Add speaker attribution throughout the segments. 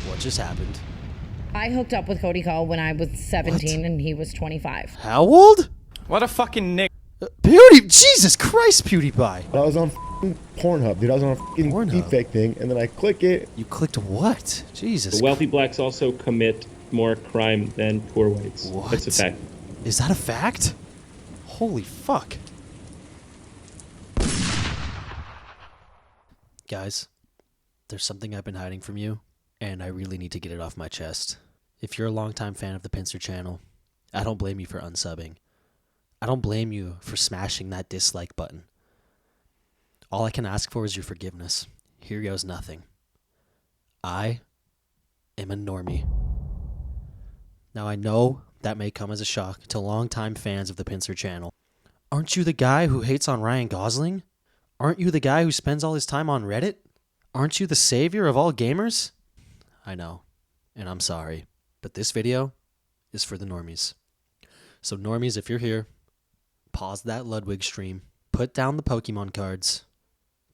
Speaker 1: What just happened?
Speaker 2: I hooked up with Cody Cole when I was 17 and he was 25.
Speaker 1: How old?
Speaker 3: What a fucking nick.
Speaker 1: Jesus Christ, PewDiePie.
Speaker 4: I was on Pornhub, dude. I was on a fucking deepfake thing, and then I click it.
Speaker 1: You clicked what? Jesus.
Speaker 5: Wealthy blacks also commit more crime than poor whites.
Speaker 1: What?
Speaker 5: That's a fact.
Speaker 1: Is that a fact? Holy fuck. Guys, there's something I've been hiding from you, and I really need to get it off my chest. If you're a longtime fan of the Pincer channel, I don't blame you for unsubbing. I don't blame you for smashing that dislike button. All I can ask for is your forgiveness. Here goes nothing. I am a normie. Now I know that may come as a shock to longtime fans of the Pincer channel. Aren't you the guy who hates on Ryan Gosling? Aren't you the guy who spends all his time on Reddit? Aren't you the savior of all gamers? I know, and I'm sorry, but this video is for the normies. So normies, if you're here, pause that Ludwig stream, put down the Pokemon cards,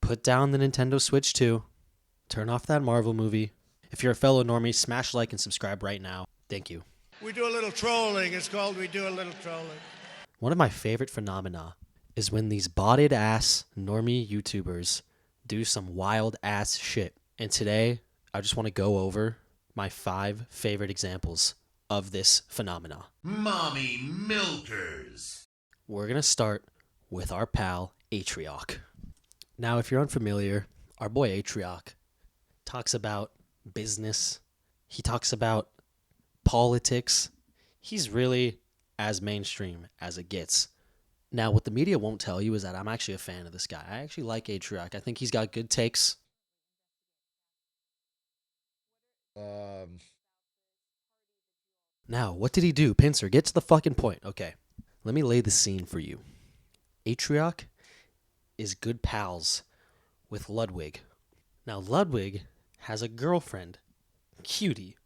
Speaker 1: put down the Nintendo Switch 2, turn off that Marvel movie. If you're a fellow normie, smash like and subscribe right now. Thank you.
Speaker 6: We do a little trolling. It's called We Do a Little Trolling.
Speaker 1: One of my favorite phenomena is when these botted ass normie YouTubers do some wild ass shit. And today, I just want to go over my 5 favorite examples of this phenomena.
Speaker 7: Mommy milkers.
Speaker 1: We're going to start with our pal Atrioc. Now, if you're unfamiliar, our boy Atrioc talks about business. He talks about politics. He's really as mainstream as it gets. Now, what the media won't tell you is that I'm actually a fan of this guy. I actually like Atrioc. I think he's got good takes. Now, what did he do? Pincer, get to the fucking point. Okay, let me lay the scene for you. Atrioc is good pals with Ludwig. Now, Ludwig has a girlfriend, Cutie.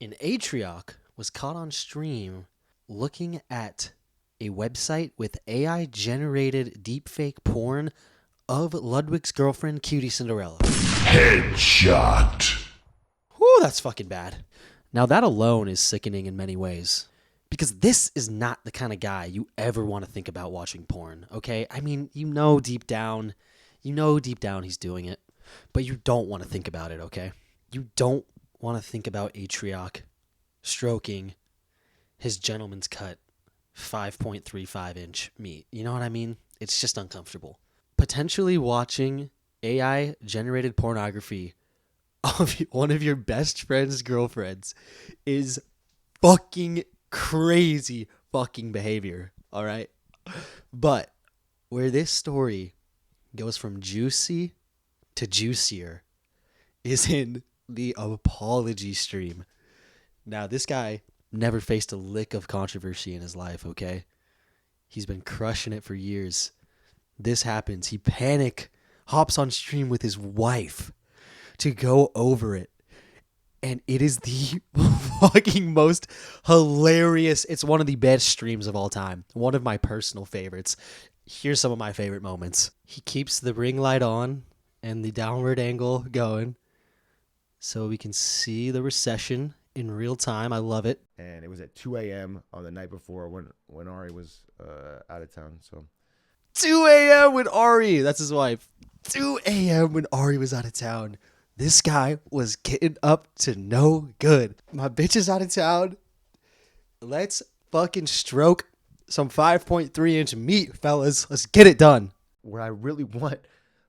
Speaker 1: And Atrioc was caught on stream looking at a website with AI-generated deepfake porn of Ludwig's girlfriend, Cutie Cinderella.
Speaker 7: Headshot.
Speaker 1: Whew, that's fucking bad. Now, that alone is sickening in many ways. Because this is not the kind of guy you ever want to think about watching porn, okay? I mean, you know deep down he's doing it. But you don't want to think about it, okay? You don't want to think about Atrioc stroking his gentleman's cut 5.35-inch meat. You know what I mean? It's just uncomfortable. Potentially watching AI-generated pornography of one of your best friend's girlfriends is fucking crazy fucking behavior, all right? But where this story goes from juicy to juicier is in the apology stream. Now, this guy never faced a lick of controversy in his life, okay? He's been crushing it for years. This happens. He hops on stream with his wife to go over it. And it is the fucking most hilarious. It's one of the best streams of all time. One of my personal favorites. Here's some of my favorite moments. He keeps the ring light on and the downward angle going so we can see the recession in real time. I love it.
Speaker 4: And it was at 2 a.m. on the night before when Ari was out of town. So
Speaker 1: 2 a.m. when Ari, that's his wife. 2 a.m. when Ari was out of town. This guy was getting up to no good. My bitch is out of town. Let's fucking stroke some 5.3-inch meat, fellas. Let's get it done.
Speaker 4: where I really want,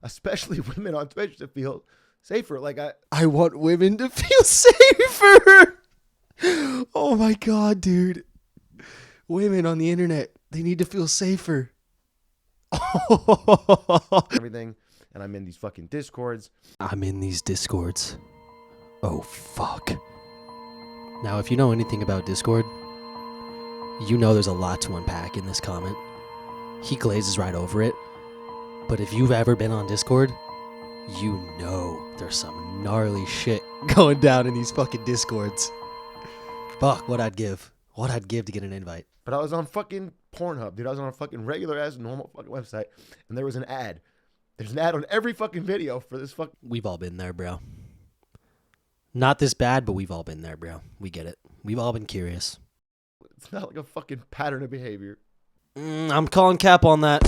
Speaker 4: especially women on Twitch, to feel safer. Like
Speaker 1: I want women to feel safer. Oh my God, dude. Women on the internet, they need to feel safer.
Speaker 4: everything. And I'm in these fucking Discords.
Speaker 1: I'm in these Discords. Oh, fuck. Now, if you know anything about Discord, you know there's a lot to unpack in this comment. He glazes right over it. But if you've ever been on Discord, you know there's some gnarly shit going down in these fucking Discords. Fuck, what I'd give. What I'd give to get an invite.
Speaker 4: But I was on fucking Pornhub, dude. I was on a fucking regular-ass, normal fucking website. And there was an ad. There's an ad on every fucking video for this fucking...
Speaker 1: We've all been there, bro. Not this bad, but we've all been there, bro. We get it. We've all been curious.
Speaker 4: It's not like a fucking pattern of behavior.
Speaker 1: I'm calling cap on that.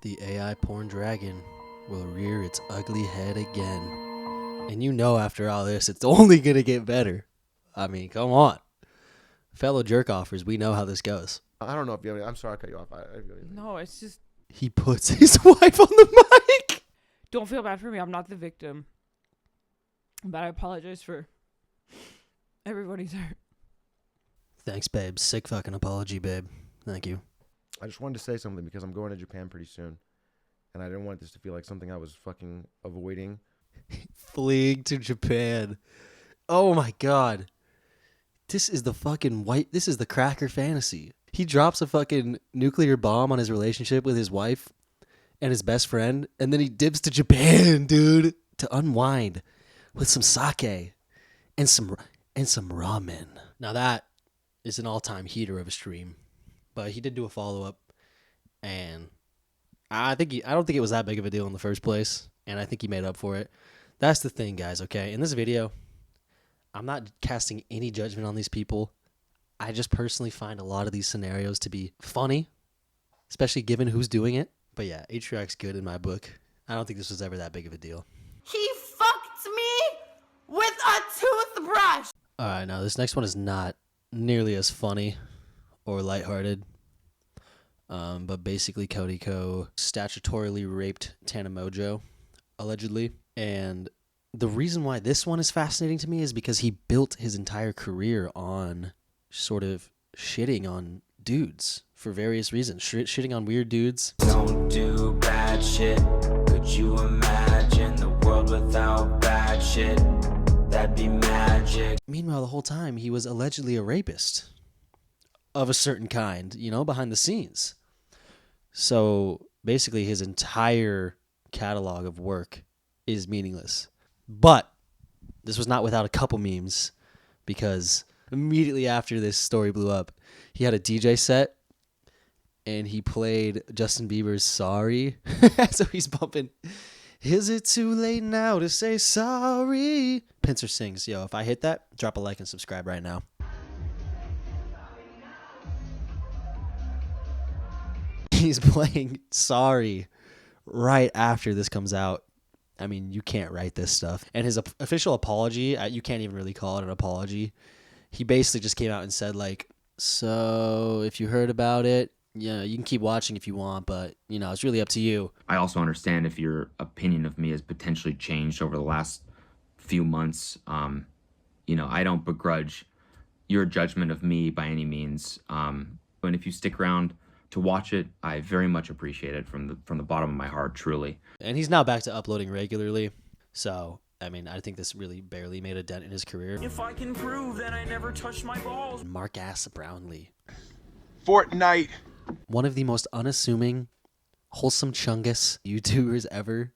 Speaker 1: The AI porn dragon will rear its ugly head again. And you know after all this, it's only going to get better. I mean, come on. Fellow jerk-offers, we know how this goes.
Speaker 4: I don't know if you have any, I'm sorry I cut you off.
Speaker 3: No, it's just
Speaker 1: He puts his wife on the mic.
Speaker 3: don't feel bad for me. I'm not the victim. But I apologize for everybody's hurt.
Speaker 1: Thanks, babe. Sick fucking apology, babe. Thank you.
Speaker 4: I just wanted to say something because I'm going to Japan pretty soon. And I didn't want this to feel like something I was fucking avoiding.
Speaker 1: Fleeing to Japan. Oh my god. This is the fucking this is the cracker fantasy. He drops a fucking nuclear bomb on his relationship with his wife and his best friend, and then he dips to Japan, dude, to unwind with some sake and some ramen. Now that is an all-time heater of a stream. But he did do a follow-up, and I don't think it was that big of a deal in the first place, and I think he made up for it. That's the thing, guys, okay? In this video, I'm not casting any judgment on these people. I just personally find a lot of these scenarios to be funny, especially given who's doing it. But yeah, Atriarch's good in my book. I don't think this was ever that big of a deal.
Speaker 8: He fucked me with a toothbrush.
Speaker 1: All right, now this next one is not nearly as funny or lighthearted. But basically, Cody Ko statutorily raped Tana Mojo, allegedly. And the reason why this one is fascinating to me is because he built his entire career on sort of shitting on dudes for various reasons. Shitting on weird dudes.
Speaker 9: Don't do bad shit. Could you imagine the world without bad shit? That'd be magic.
Speaker 1: Meanwhile, the whole time, he was allegedly a rapist of a certain kind, behind the scenes. So basically, his entire catalog of work is meaningless. But this was not without a couple memes, because immediately after this story blew up, he had a DJ set and he played Justin Bieber's Sorry. So he's bumping, is it too late now to say sorry? Pincer sings. Yo, if I hit that, drop a like and subscribe right now. He's playing Sorry right after this comes out. I mean, you can't write this stuff. And his official apology, you can't even really call it an apology. He basically just came out and said, like, so if you heard about it, yeah, you can keep watching if you want, but, it's really up to you.
Speaker 10: I also understand if your opinion of me has potentially changed over the last few months. I don't begrudge your judgment of me by any means. And if you stick around to watch it, I very much appreciate it from the bottom of my heart, truly.
Speaker 1: And he's now back to uploading regularly. So, I mean, I think this really barely made a dent in his career.
Speaker 9: If I can prove that I never touched my balls.
Speaker 1: Mark Ass Brownlee.
Speaker 11: Fortnite.
Speaker 1: One of the most unassuming, wholesome chungus YouTubers ever.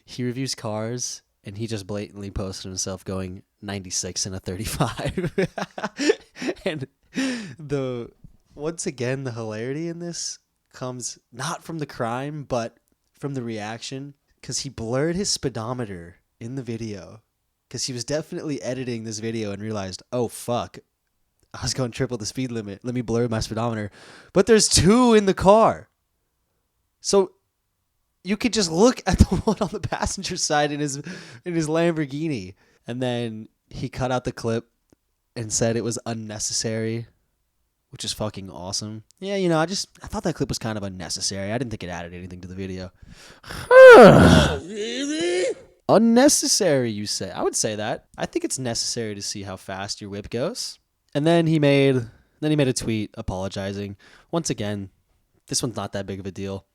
Speaker 1: He reviews cars, and he just blatantly posted himself going 96 and a 35. And once again, the hilarity in this comes not from the crime, but from the reaction, because he blurred his speedometer in the video, because he was definitely editing this video and realized, oh fuck, I was going triple the speed limit. Let me blur my speedometer. But there's 2 in the car. So you could just look at the one on the passenger side in his Lamborghini. And then he cut out the clip and said it was unnecessary, which is fucking awesome. Yeah, I thought that clip was kind of unnecessary. I didn't think it added anything to the video. Unnecessary, you say? I would say that. I think it's necessary to see how fast your whip goes. And then he made a tweet apologizing. Once again, this one's not that big of a deal.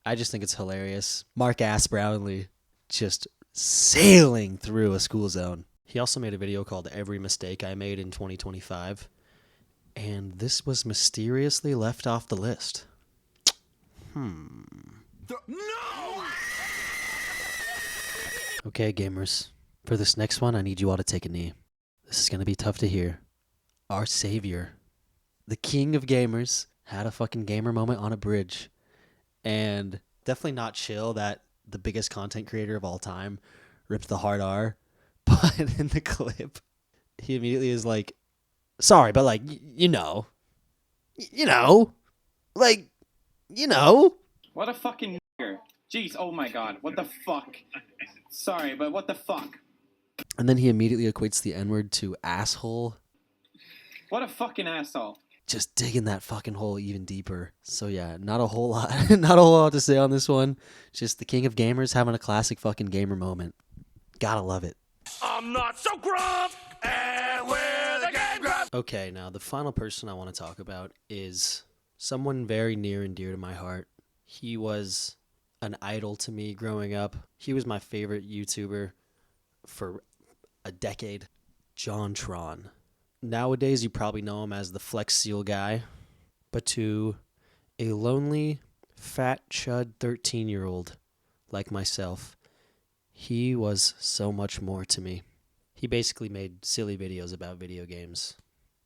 Speaker 1: I just think it's hilarious. Mark Ass Brownlee just sailing through a school zone. He also made a video called Every Mistake I Made in 2025. And this was mysteriously left off the list.
Speaker 9: No!
Speaker 1: Okay, gamers. For this next one, I need you all to take a knee. This is going to be tough to hear. Our savior, the king of gamers, had a fucking gamer moment on a bridge. And definitely not chill that the biggest content creator of all time ripped the hard R. But in the clip, he immediately is like, sorry, but like, you know.
Speaker 12: What a fucking nigger. Jeez, oh my god, what the fuck? Sorry, but what the fuck?
Speaker 1: And then he immediately equates the N-word to asshole.
Speaker 12: What a fucking asshole.
Speaker 1: Just digging that fucking hole even deeper. So yeah, not a whole lot to say on this one. Just the king of gamers having a classic fucking gamer moment. Gotta love it.
Speaker 6: I'm not so gruff, and we're the game gruff.
Speaker 1: Okay, now the final person I want to talk about is someone very near and dear to my heart. He was an idol to me growing up. He was my favorite YouTuber for a decade. JonTron. Nowadays, you probably know him as the Flex Seal guy. But to a lonely, fat, chud 13-year-old like myself, he was so much more to me. He basically made silly videos about video games.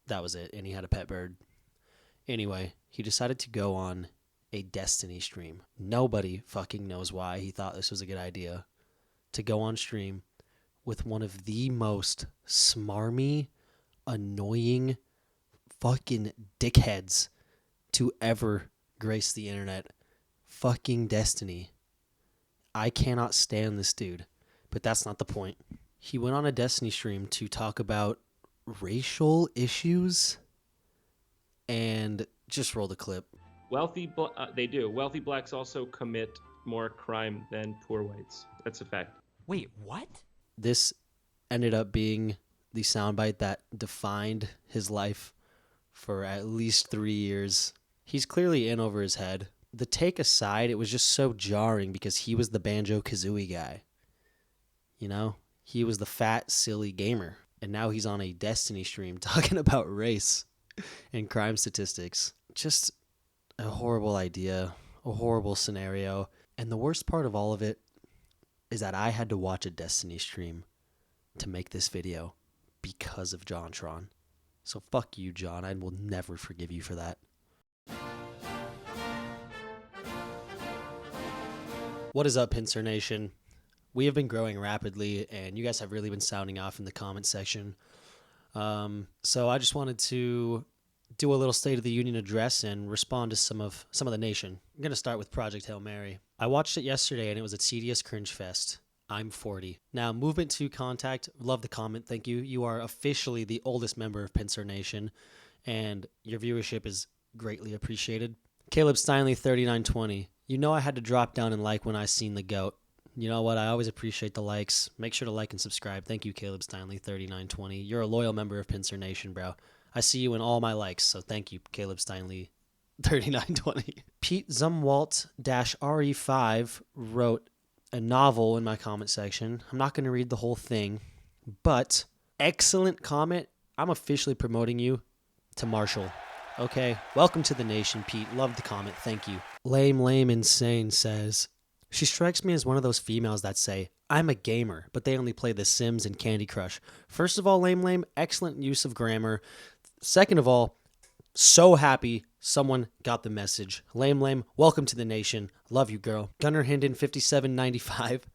Speaker 1: That was it, and he had a pet bird. Anyway, he decided to go on a Destiny stream. Nobody fucking knows why he thought this was a good idea. To go on stream with one of the most smarmy, annoying fucking dickheads to ever grace the internet. Fucking Destiny. I cannot stand this dude, but that's not the point. He went on a Destiny stream to talk about racial issues and just roll the clip.
Speaker 5: They do. Wealthy blacks also commit more crime than poor whites. That's a fact.
Speaker 13: Wait, what?
Speaker 1: This ended up being the soundbite that defined his life for at least 3 years. He's clearly in over his head. The take aside, it was just so jarring because he was the Banjo-Kazooie guy. You know? He was the fat, silly gamer. And now he's on a Destiny stream talking about race and crime statistics. Just a horrible idea, a horrible scenario. And the worst part of all of it is that I had to watch a Destiny stream to make this video because of JonTron. So fuck you, John. I will never forgive you for that. What is up, Pincer Nation? We have been growing rapidly, and you guys have really been sounding off in the comment section. So I just wanted to do a little State of the Union address and respond to some of the nation. I'm going to start with Project Hail Mary. I watched it yesterday, and it was a tedious cringe fest. I'm 40. Now, Movement to Contact, love the comment, thank you. You are officially the oldest member of Pincer Nation, and your viewership is greatly appreciated. Caleb Steinley, 3920. You know I had to drop down and like when I seen the GOAT. You know what? I always appreciate the likes. Make sure to like and subscribe. Thank you, Caleb Steinley, 3920. You're a loyal member of Pincer Nation, bro. I see you in all my likes, so thank you, Caleb Steinley, 3920. Pete Zumwalt-RE5 wrote a novel in my comment section. I'm not going to read the whole thing, but excellent comment. I'm officially promoting you to Marshall. Okay, welcome to the nation, Pete. Love the comment. Thank you. Lame Insane says, she strikes me as one of those females that say, I'm a gamer, but they only play The Sims and Candy Crush. First of all, Lame, excellent use of grammar. Second of all, so happy someone got the message. Lame, welcome to the nation. Love you, girl. Gunnar Hinden, 5795.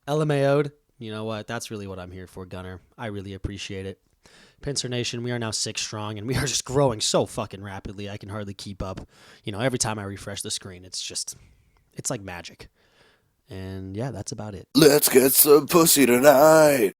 Speaker 1: LMAO'd. You know what? That's really what I'm here for, Gunnar. I really appreciate it. Pincer Nation, we are now 6 strong, and we are just growing so fucking rapidly. I can hardly keep up. You know, every time I refresh the screen, it's like magic. And yeah, that's about it.
Speaker 14: Let's get some pussy tonight.